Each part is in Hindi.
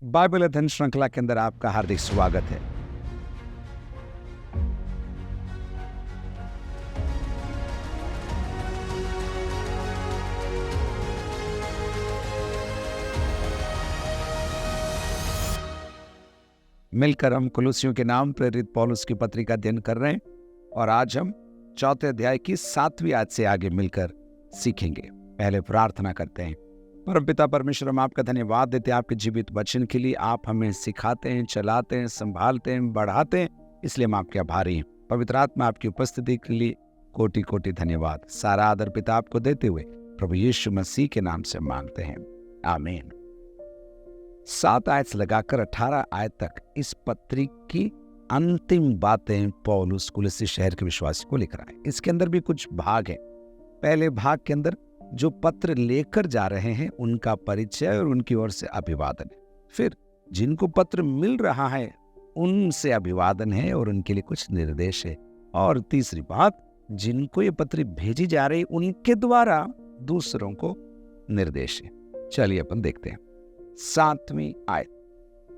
बाइबल अध्ययन श्रृंखला के अंदर आपका हार्दिक स्वागत है। मिलकर हम कुलुस्सियों के नाम प्रेरित पौलुस की पत्री का अध्ययन कर रहे हैं और आज हम चौथे अध्याय की 7वीं आयत से आगे मिलकर सीखेंगे। पहले प्रार्थना करते हैं। परमपिता परमेश्वर, हम आपका धन्यवाद देते हैं आपके जीवित वचन के लिए। आप हमें सिखाते हैं, चलाते हैं, संभालते हैं, बढ़ाते हैं, इसलिए हम आपके आभारी हैं। पवित्र आत्मा आपकी उपस्थिति के लिए कोटि कोटि धन्यवाद। सारा आदर पिता आपको देते हुए प्रभु यीशु मसीह के नाम से मांगते हैं, आमीन। 7 आयत से लगाकर 18 आयत तक इस पत्री की अंतिम बातें पौलुस कुलुस्सी शहर के विश्वासी को लिख रहा है। इसके अंदर भी कुछ भाग है। पहले भाग के अंदर जो पत्र लेकर जा रहे हैं उनका परिचय और उनकी ओर से अभिवादन है। फिर जिनको पत्र मिल रहा है उनसे अभिवादन है और उनके लिए कुछ निर्देश है। और तीसरी बात, जिनको ये पत्र भेजी जा रही उनके द्वारा दूसरों को निर्देश है। चलिए अपन देखते हैं 7वीं आयत।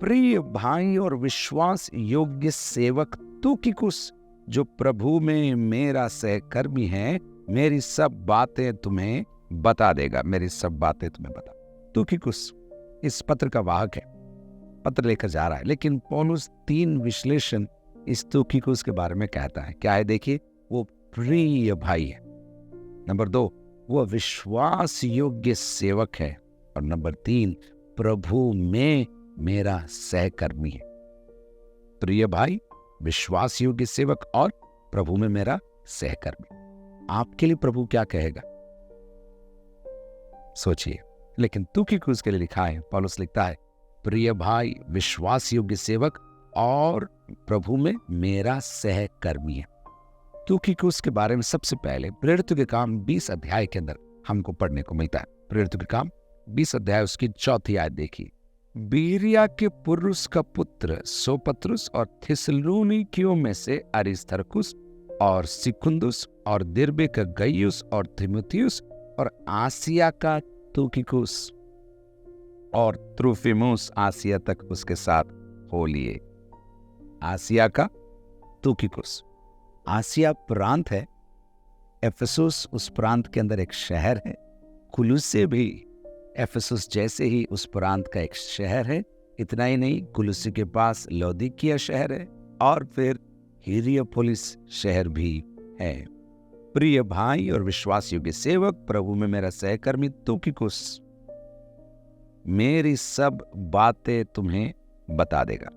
प्रिय भाई और विश्वास योग्य सेवक तुकिकुस, जो प्रभु में मेरा सहकर्मी है, मेरी सब बातें तुम्हें बता देगा। मेरी सब बातें तुम्हें बता। तुकिकुस इस पत्र का वाहक है, पत्र लेकर जा रहा है, लेकिन पौलुस 3 विश्लेषण इस तुकिकुस के बारे में कहता है। क्या है देखिए, वो प्रिय भाई है। नंबर 2, वो विश्वास योग्य सेवक है। और नंबर 3, प्रभु में मेरा सहकर्मी है। प्रिय भाई, विश्वास योग्य सेवक और प्रभु में मेरा सहकर्मी। आपके लिए प्रभु क्या कहेगा सोचिए। लेकिन तुकिकुस के लिए लिखा है, पौलुस लिखता है, प्रिय भाई, विश्वास योग्य सेवक और प्रभु में मेरा सहकर्मी है। तुकिकुस के बारे में सबसे पहले प्रेरितों के काम 20 अध्याय के अंदर हमको पढ़ने को मिलता है। प्रेरितों के काम 20 अध्याय उसकी 4वीं आयत देखिए। बीरिया के पुरुष का पुत्र सोपत्रुस और थिस्सलुनीकियों में से अरिस्तर्खुस और सिकुन्दुस और दिर्बे का गयुस और तीमुथियुस और आसिया का तुकिकुस और त्रुफिमुस आसिया तक उसके साथ हो लिए। आसिया का तुकिकुस। आसिया प्रांत है। एफेसुस उस प्रांत के अंदर एक शहर है। कुलुस्से भी एफेसुस जैसे ही उस प्रांत का एक शहर है। इतना ही नहीं, कुलुस्से के पास लौदीकिया शहर है और फिर हिरियोपोलिस शहर भी है। प्रिय भाई और विश्वास योग्य सेवक, प्रभु में मेरा सहकर्मी तुकिकुस मेरी सब बातें तुम्हें बता देगा।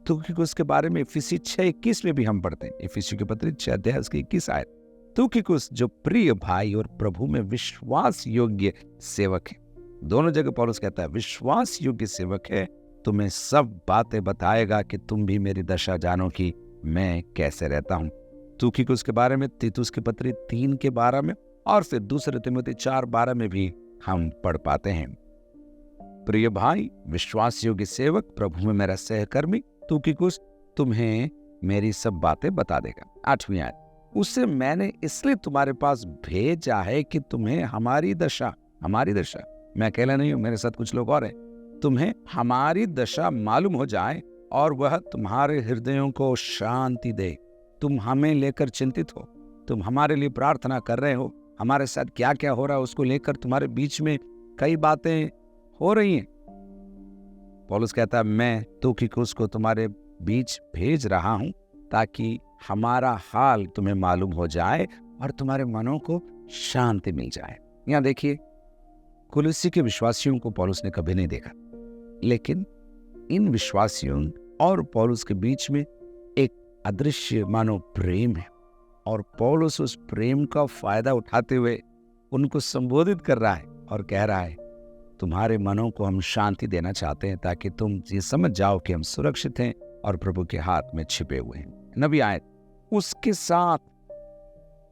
तुकिकुस के बारे में इफिसी 6:21 में भी हम पढ़ते हैं। इफिसी के पत्र 6 अध्याय उसकी 21 आयत। तुकिकुस जो प्रिय भाई और प्रभु में विश्वास योग्य सेवक है। दोनों जगह पौलुस कहता है विश्वास योग्य सेवक है, तुम्हें सब बातें बताएगा कि तुम भी मेरी दशा जानो कि मैं कैसे रहता हूं। तुकिकुस के बारे में तीतुस के पत्र 3:12 में और फिर 2 तीमुथी 4:12 में भी हम पढ़ पाते हैं। प्रिय भाई, विश्वास योग्य सेवक, प्रभु में मेरा सहकर्मी तुकिकुस तुम्हें मेरी सब बातें बता देगा। 8वीं आयत। उससे मैंने इसलिए तुम्हारे पास भेजा है कि तुम्हें हमारी दशा, मैं अकेला नहीं हूं, मेरे साथ कुछ लोग और हैं, तुम्हें हमारी दशा मालूम हो जाए और वह तुम्हारे हृदयों को शांति दे। तुम हमें लेकर चिंतित हो, तुम हमारे लिए प्रार्थना कर रहे हो, हमारे साथ क्या क्या हो रहा है उसको लेकर तुम्हारे बीच में कई बातें हो रही हैं। पौलुस कहता है मैं तुकिकुस को तुम्हारे बीच भेज रहा हूं ताकि हमारा हाल तुम्हें मालूम हो जाए और तुम्हारे मनों को शांति मिल जाए। यहां देखिए, कुलुस्सी के विश्वासियों को पौलुस ने कभी नहीं देखा, लेकिन इन विश्वासियों और पौलुस के बीच में एक अदृश्य मानो प्रेम है और पौलुस उस प्रेम का फायदा उठाते हुए उनको संबोधित कर रहा है और कह रहा है तुम्हारे मनों को हम शांति देना चाहते हैं ताकि तुम ये समझ जाओ कि हम सुरक्षित हैं और प्रभु के हाथ में छिपे हुए हैं। 9वीं आयत। उसके साथ,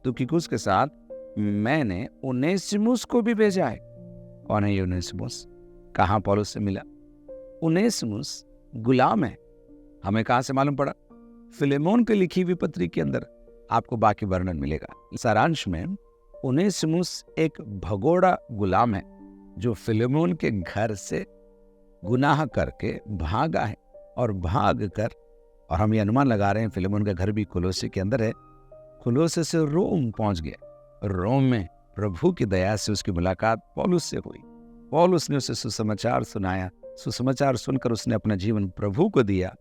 तुकिकुस के साथ मैंने उनेसिमुस को भी भेजा है। कौन है ये उनेसिमुस? कहाँ पौलुस से मिला? उनेसिमुस गुलाम है। हमें कहाँ से मालूम पड़ा? फिलेमोन के लिखी हुई पत्री के अंदर आपको बाकी वर्णन मिलेगा। सारांश में उनेसिमुस एक भगोड़ा गुलाम है जो फिलेमोन के घर से गुनाह करके भागा है और भाग कर, और हम ये अनुमान लगा रहे हैं फिलेमोन का घर भी कुलोसे के अंदर है, कुलोसे से रोम पहुंच गया। रोम में प्रभु की दया से उसकी मुलाकात पौलुस से हुई। पौलुस ने उसे सुसमाचार सुनाया। सुसमाचार सुनकर उसने अपना जीवन प्रभु को दिया।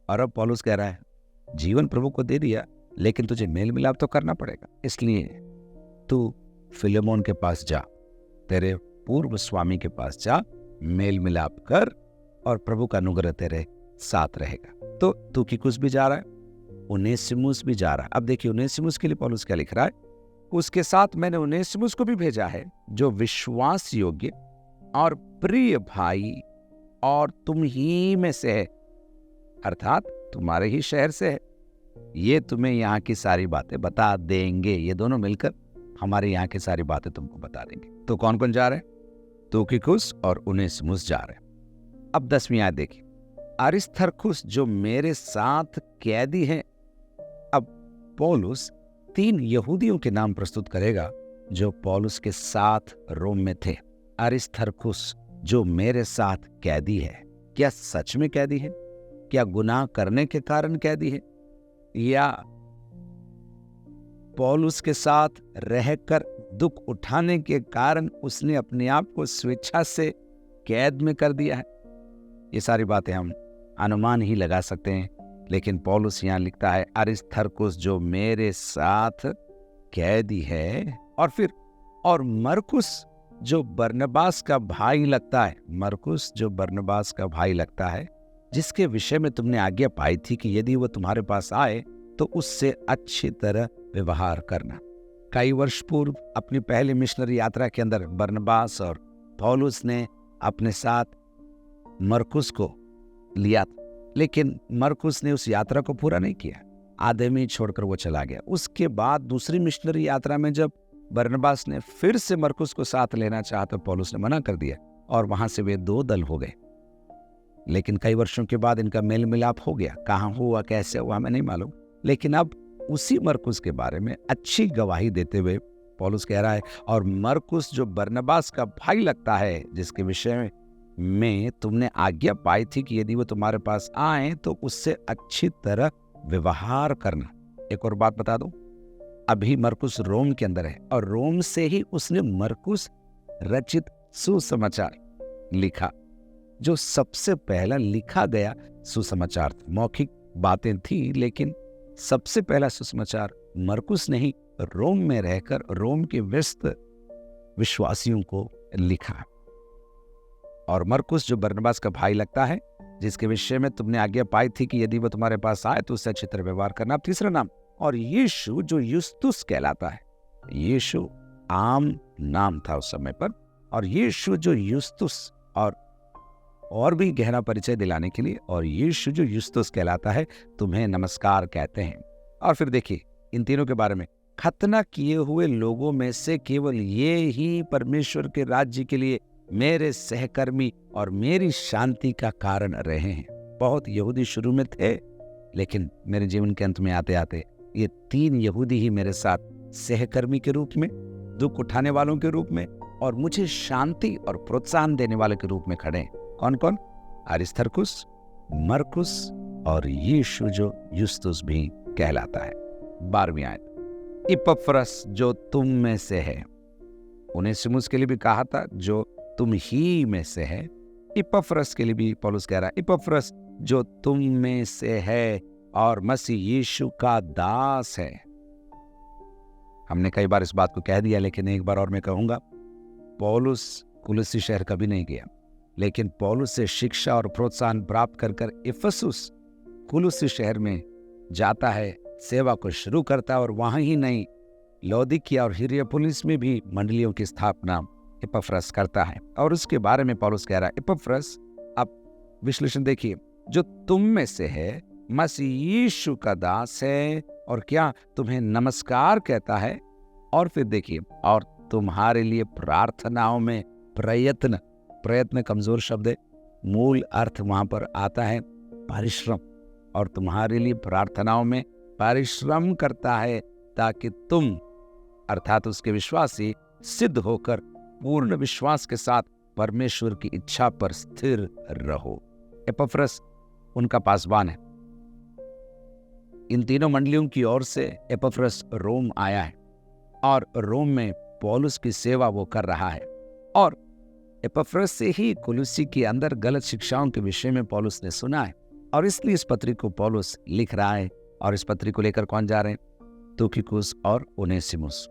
और अब पौलुस कह रहा है, जीवन प्रभु को दे दिया, लेकिन तुझे मेल मिलाप तो करना पड़ेगा। इसलिए तू फिलेमोन के पास जा, तेरे पूर्व स्वामी के पास जा, मेल मिलाप कर, और प्रभु का अनुग्रह तेरे साथ रहेगा। तो तुकिकुस भी जा रहा है, उनेसिमुस भी जा रहा है। अब देखिए उनेसिमुस के लिए पौलुस क्या लिख रहा है, उसके साथ मैंने उनेसिमुस को भी भेजा है, जो विश्वास योग्य और प्रिय भाई और तुम ही में से है, अर्थात तुम्हारे ही शहर से है। ये तुम्हें यहाँ की सारी बातें बता देंगे। ये दोनों मिलकर हमारे यहाँ की सारी बातें तुमको बता देंगे। तो कौन कौन जा रहे हैं? तुकिकुस और उनेसिमुस जा रहे हैं। अब 10वीं आयत देखिए, अरिस्तर्खुस जो मेरे साथ कैदी है। अब पौलुस 3 यहूदियों के नाम प्रस्तुत करेगा जो पौलुस के साथ रोम में थे। अरिस्तर्खुस जो मेरे साथ कैदी है। क्या सच में कैदी है? क्या गुनाह करने के कारण कैदी है, या पौलुस के साथ रहकर दुख उठाने के कारण उसने अपने आप को स्वेच्छा से कैद में कर दिया है? ये सारी बातें हम अनुमान ही लगा सकते हैं, लेकिन पौलुस यहां लिखता है अरिस्तर्खुस जो मेरे साथ कैदी है। और फिर और मरकुस जो बरनबास का भाई लगता है, मरकुस जो बरनबास का भाई लगता है, जिसके विषय में तुमने आज्ञा पाई थी कि यदि वो तुम्हारे पास आए तो उससे अच्छी तरह व्यवहार करना। कई वर्ष पूर्व अपनी पहली मिशनरी यात्रा के अंदर बरनबास और पौलुस ने अपने साथ मरकुस को लिया था, लेकिन मरकुस ने उस यात्रा को पूरा नहीं किया, आधे में छोड़कर वो चला गया। उसके बाद दूसरी मिशनरी यात्रा में जब बरनबास ने फिर से मरकुस को साथ लेना चाहा तो पौलुस ने मना कर दिया, और वहां से वे 2 दल हो गए। लेकिन कई वर्षों के बाद इनका मेल मिलाप हो गया। कहाँ हुआ, कैसे हुआ, हमें नहीं मालूम, लेकिन अब उसी मरकुस के बारे में अच्छी गवाही देते हुए पौलुस कह रहा है, और मरकुस जो बरनबास का भाई लगता है, जिसके विषय में तुमने आज्ञा पाई थी कि यदि वो तुम्हारे पास आए तो उससे अच्छी तरह व्यवहार करना। एक और बात बता दूं, अभी मरकुस रोम के अंदर है, और रोम से ही उसने मरकुस रचित सुसमाचार लिखा, जो सबसे पहला लिखा गया सुसमाचार था। मौखिक बातें थी, लेकिन सबसे पहला सुसमाचार मरकुस ने ही रोम में रहकर रोम के व्यस्त विश्वासियों को लिखा। और मरकुस जो बरनबास का भाई लगता है, जिसके विषय में तुमने आज्ञा पाई थी कि यदि वो तुम्हारे पास आए तो उससे अच्छी तरह व्यवहार करना। तीसरा नाम, और यीशु जो युस्तुस कहलाता है। यीशु आम नाम था उस समय पर, और यीशु जो युस्तुस, और भी गहरा परिचय दिलाने के लिए, और यीशु जो युस्तुस कहलाता है तुम्हें नमस्कार कहते हैं। और फिर देखिए इन तीनों के बारे में, खतना किए हुए लोगों में से केवल ये ही परमेश्वर के राज्य के लिए मेरे सहकर्मी और मेरी शांति का कारण रहे हैं। बहुत यहूदी शुरू में थे, लेकिन मेरे जीवन के अंत में आते आते ये 3 यहूदी ही मेरे साथ सहकर्मी के रूप में, दुख उठाने वालों के रूप में, और मुझे शांति और प्रोत्साहन देने वाले के रूप में खड़े हैं। कौन कौन? अरिस्तर्खुस, मरकुस और यीशु जो युस्तुस भी कहलाता है। 12वीं आयत, इपफ्रस जो तुम में से है। उनेसिमुस के लिए भी कहा था जो तुम ही में से है। इपफ्रस के लिए भी पौलुस कह रहा है, इपफ्रस जो तुम में से है और मसीह यीशु का दास है। हमने कई बार इस बात को कह दिया, लेकिन एक बार और मैं कहूंगा, पौलुस कुलुसी शहर कभी नहीं गया, लेकिन पौलुस से शिक्षा और प्रोत्साहन प्राप्त कर इफिसुस कुलुसी शहर में जाता है, सेवा को शुरू करता है, और वहां ही नहीं लौदीकिया और हिरापोलिस में भी मंडलियों की स्थापना इपफ्रस करता है। और उसके बारे में पौलुस कह रहा है, इपफ्रस, अब विश्लेषण देखिए, जो तुम में से है, मसीह यीशु का दास है, और क्या तुम्हें नमस्कार कहता है। और फिर देखिए, और तुम्हारे लिए प्रार्थनाओं में प्रयत्न कमजोर शब्द है, मूल अर्थ वहां पर आता है परिश्रम, और तुम्हारे लिए प्रार्थनाओं में परिश्रम करता है, ताकि तुम अर्थात उसके विश्वासी सिद्ध होकर पूर्ण विश्वास के साथ परमेश्वर की इच्छा पर स्थिर रहो। एपफ्रस उनका पासवान है। इन तीनों मंडलियों की ओर से एपफ्रस रोम आया है और रोम में पौलुस की सेवा वो कर रहा है। और एपफ्रस से ही कुलुस्सी के अंदर गलत शिक्षाओं के विषय में पौलुस ने सुना है और इसलिए इस पत्री को पौलुस लिख रहा है। और इस पत्री को लेकर कौन जा रहे हैं? तुखिकुस और ओनेसिमुस।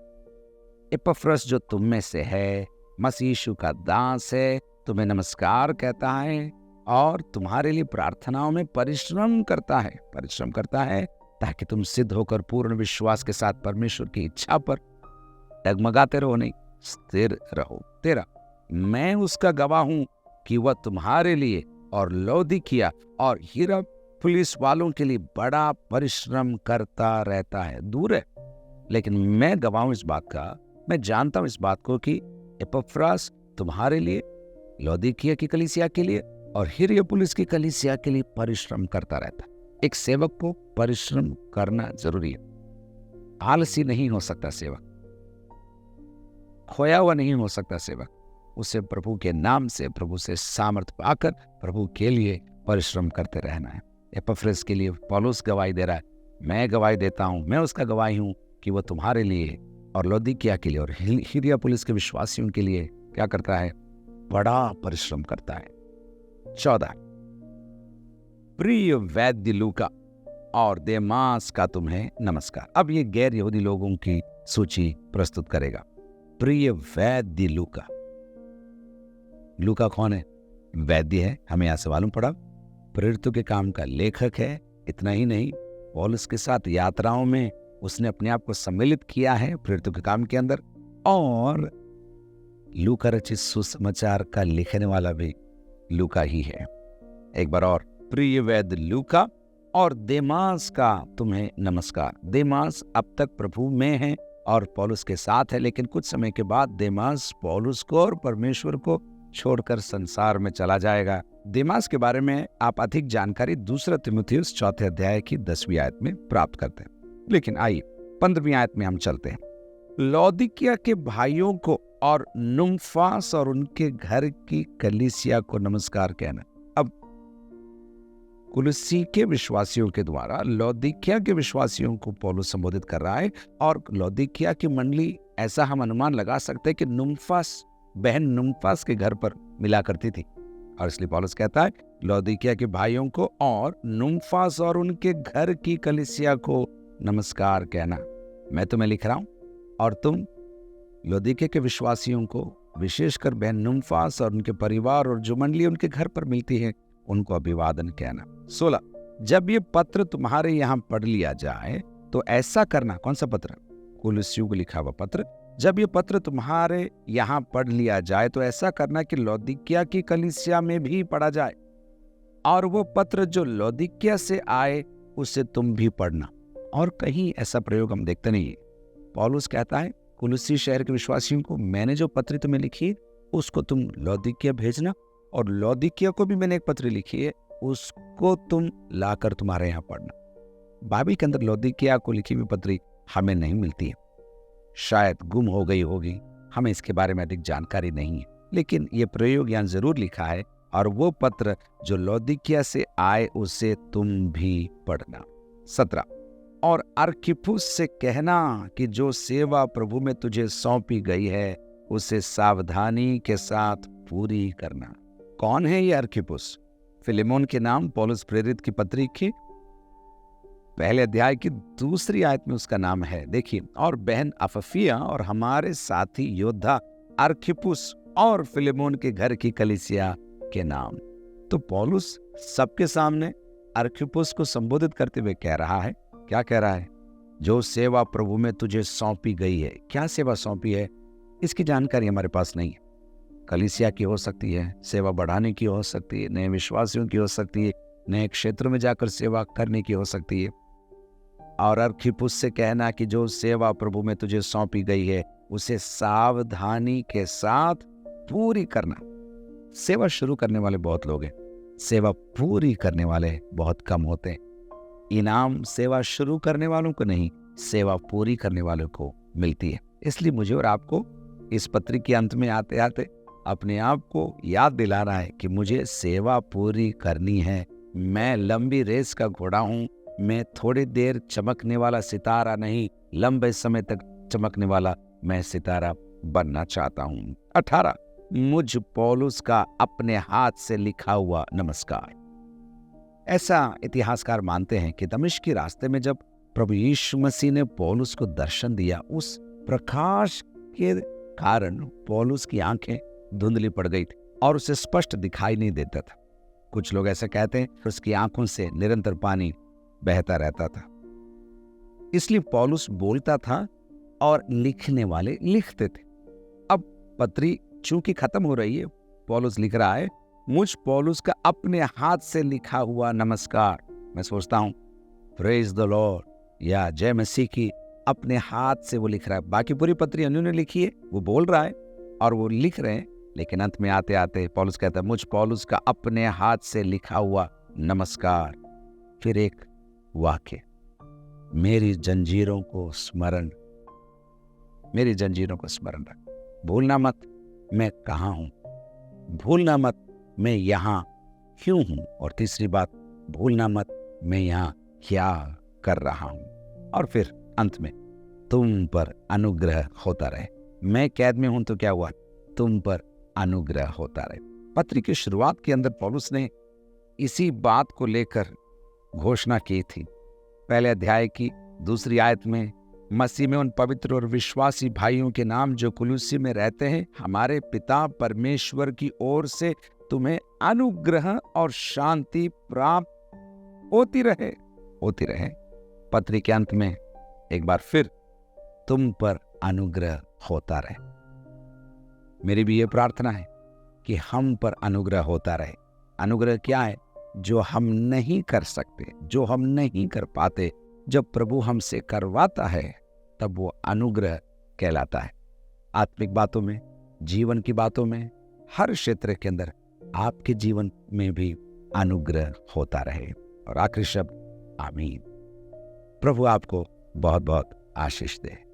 एपफ्रस जो तुम में से है, मसीह यीशु का दास है, तुम्हें नमस्कार कहता है और तुम्हारे लिए प्रार्थनाओं में परिश्रम करता है ताकि तुम सिद्ध होकर पूर्ण विश्वास के साथ परमेश्वर की इच्छा पर डगमगाते रहो, नहीं स्थिर रहो। 13, मैं उसका गवाह हूं कि वह तुम्हारे लिए और लौदीकिया और हिरापुलिस वालों के लिए बड़ा परिश्रम करता रहता है। दूर है, लेकिन मैं गवाह हूं इस बात का, मैं जानता हूं इस बात को कि एपफ्रास तुम्हारे लिए, लौदीकिया की कलीसिया के लिए और हिरापुलिस की कलीसिया के लिए परिश्रम करता रहता है। एक सेवक को परिश्रम करना जरूरी है। आलसी नहीं हो सकता सेवक, खोया हुआ नहीं हो सकता सेवक। उसे प्रभु के नाम से, प्रभु से सामर्थ पाकर प्रभु के लिए परिश्रम करते रहना है। एपफ्रस के लिए पौलुस गवाही दे रहा है, मैं गवाही देता हूं, मैं उसका गवाही हूं कि वह तुम्हारे लिए और लौदीकिया के लिए और हिरापुलिस के विश्वासियों के लिए क्या करता है? बड़ा परिश्रम करता है। 14, प्रिय वैद्य लूका और देमास का तुम्हें नमस्कार। अब ये गैर यहूदी लोगों की सूची प्रस्तुत करेगा। प्रिय वैद्य लूका। लूका कौन है? वैद्य है, हमें यहां से मालूम पड़ा। प्रेरितों के काम का लेखक है। इतना ही नहीं, पौलुस के साथ यात्राओं में उसने अपने आप को सम्मिलित किया है प्रेरितों के काम के अंदर। और लूका रचित सुसमाचार का लिखने वाला भी लूका ही है। एक बार और, प्रिय वैद्य लूका और देमास का तुम्हें नमस्कार। देमास अब तक प्रभु में है और पौलुस के साथ है, लेकिन कुछ समय के बाद देमास पौलुस को और परमेश्वर को छोड़कर संसार में चला जाएगा। देमास के बारे में आप अधिक जानकारी 2 तीमुथियुस 4 अध्याय की 10वीं आयत में प्राप्त करते हैं। लेकिन आइए 15वीं आयत में हम चलते हैं। लौदीकिया के भाइयों को और नुम्फास और उनके घर की कलीसिया को नमस्कार कहना। अब कुलुस्सी के विश्वासियों के द्वारा लौदीकिया के विश्वासियों को पौलुस संबोधित कर रहा है। और लौदीकिया की मंडली, ऐसा हम अनुमान लगा सकते हैं कि नुम्फास, बहन नुम्फास के घर पर मिला करती थी। और इसलिए पौलुस कहता है लौदीकिया के भाइयों को और नुम्फास और उनके घर की कलीसिया को नमस्कार कहना। मैं तुम्हें लिख रहा हूं और तुम लौदीकिया के विश्वासियों को, विशेषकर बहन नुम्फास और उनके परिवार और जो मंडली उनके घर पर मिलती है, उनको अभिवादन कहना। 16, जब ये पत्र तुम्हारे यहाँ पढ़ लिया जाए तो ऐसा करना। कौन सा पत्र? कुलुस्सियों को लिखा हुआ पत्र। जब ये पत्र तुम्हारे यहाँ पढ़ लिया जाए तो ऐसा करना कि लौदीकिया की कलीसिया में भी पढ़ा जाए, और वो पत्र जो लौदीकिया से आए उसे तुम भी पढ़ना। और कहीं ऐसा प्रयोग हम देखते नहीं है। पौलुस कहता है कुलुस्सी शहर के विश्वासियों को, मैंने जो पत्र तुम्हें लिखी है उसको तुम लौदीकिया भेजना, और लौदीकिया को भी मैंने एक पत्र लिखी है, उसको तुम लाकर तुम्हारे यहाँ पढ़ना। बाइबल के अंदर लौदीकिया को लिखी हुई पत्री हमें नहीं मिलती है, शायद गुम हो गई होगी, हमें इसके बारे में अधिक जानकारी नहीं है। लेकिन ये प्रयोग यहाँ जरूर लिखा है, और वो पत्र जो लौदीकिया से आए उसे तुम भी पढ़ना। 17, और अर्खिप्पुस से कहना कि जो सेवा प्रभु में तुझे सौंपी गई है उसे सावधानी के साथ पूरी करना। कौन है ये अर्खिप्पुस? फिलेमोन के नाम पौलुस प्रेरित की पत्री की 1 अध्याय की 2 आयत में उसका नाम है। देखिए, और बहन अफफिया और हमारे साथी योद्धा अर्खिप्पुस और फिलेमोन के घर की कलीसिया के नाम। तो पौलुस सबके सामने अर्खिप्पुस को संबोधित करते हुए कह रहा है, क्या कह रहा है? जो सेवा प्रभु में तुझे सौंपी गई है। क्या सेवा सौंपी है? इसकी जानकारी हमारे पास नहीं है। कलीसिया की हो सकती है, सेवा बढ़ाने की हो सकती है, नए विश्वासियों की हो सकती है, नए क्षेत्रों में जाकर सेवा करने की हो सकती है। और अर्खिप्पुस से कहना कि जो सेवा प्रभु में तुझे सौंपी गई है उसे सावधानी के साथ पूरी करना। सेवा शुरू करने वाले बहुत लोग हैं, सेवा पूरी करने वाले बहुत कम होते हैं। इनाम सेवा शुरू करने वालों को नहीं, सेवा पूरी करने वालों को मिलती है। इसलिए मुझे और आपको इस पत्री के अंत में आते आते अपने आप को याद दिला रहा है कि मुझे सेवा पूरी करनी है। मैं लंबी रेस का घोड़ा हूं। मैं थोड़ी देर चमकने वाला सितारा नहीं, लंबे समय तक चमकने वाला मैं सितारा बनना चाहता हूं। 18, मुझ पौलुस का अपने हाथ से लिखा हुआ नमस्कार। ऐसा इतिहासकार मानते हैं कि दमिश्क के रास्ते में जब प्रभु यीशु मसीह ने पौलुस को दर्शन दिया, उस प्रकाश के कारण पौलुस की आंखें धुंधली पड़ गई थी और उसे स्पष्ट दिखाई नहीं देता था। कुछ लोग ऐसे कहते हैं कि उसकी आंखों से निरंतर पानी बहता रहता था। इसलिए पौलुस बोलता था और लिखने वाले लिखते थे। अब पत्री चूंकि खत्म हो रही है, पौलुस लिख रहा है, मुझ पौलुस का अपने हाथ से लिखा हुआ नमस्कार। मैं सोचता हूं प्रेज द लॉर्ड या जय मसीह की अपने हाथ से वो लिख रहा है। बाकी पूरी पत्री उन्होंने लिखी है, वो बोल रहा है और वो लिख रहे हैं, लेकिन अंत में आते आते पौलुस कहता है, मुझ पौलुस का अपने हाथ से लिखा हुआ नमस्कार। फिर एक वाक्य, मेरी जंजीरों को स्मरण रख। भूलना मत मैं कहाँ हूं, भूलना मत मैं यहां क्यों हूं, और तीसरी बात, भूलना मत मैं यहां क्या कर रहा हूं। और फिर अंत में, तुम पर अनुग्रह होता रहे। मैं कैद में हूं तो क्या हुआ, तुम पर अनुग्रह होता रहे। पत्र की शुरुआत के अंदर पौलुस ने इसी बात को लेकर घोषणा की थी। पहले अध्याय की 2 आयत में, मसीह में उन पवित्र और विश्वासी भाइयों के नाम जो कुलुस्सी में रहते हैं, हमारे पिता परमेश्वर की ओर से तुम्हें अनुग्रह और शांति प्राप्त होती रहे। पत्री के अंत में एक बार फिर, तुम पर अनुग्रह होता रहे। मेरी भी ये प्रार्थना है कि हम पर अनुग्रह होता रहे। अनुग्रह क्या है? जो हम नहीं कर सकते, जो हम नहीं कर पाते, जब प्रभु हमसे करवाता है तब वो अनुग्रह कहलाता है। आत्मिक बातों में, जीवन की बातों में, हर क्षेत्र के अंदर आपके जीवन में भी अनुग्रह होता रहे। और आखिरी शब्द आमीन। प्रभु आपको बहुत बहुत आशीष दे।